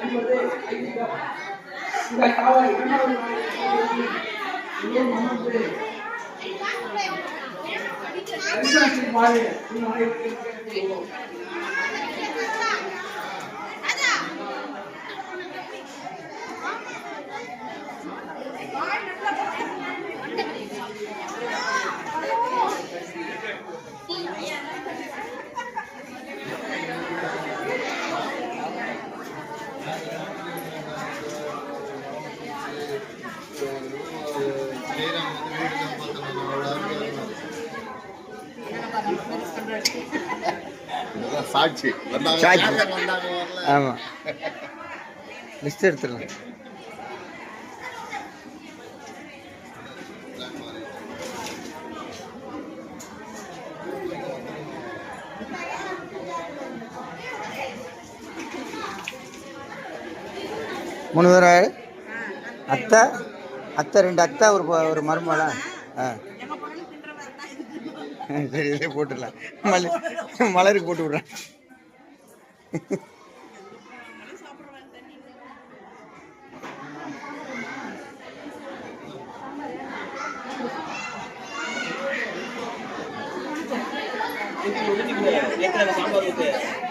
என்பது ஐதீகம். இந்த காவல் இரண்டாவது சாட்சி ஆமா லிஸ்ட் எடுத்துடலாம். மூணு பேர் அத்தை அத்தை ரெண்டு அத்தை ஒரு மருமகளா? சரி இதே போட்டுடலாம். மலருக்கு போட்டு விட்றேன். சாம்பார்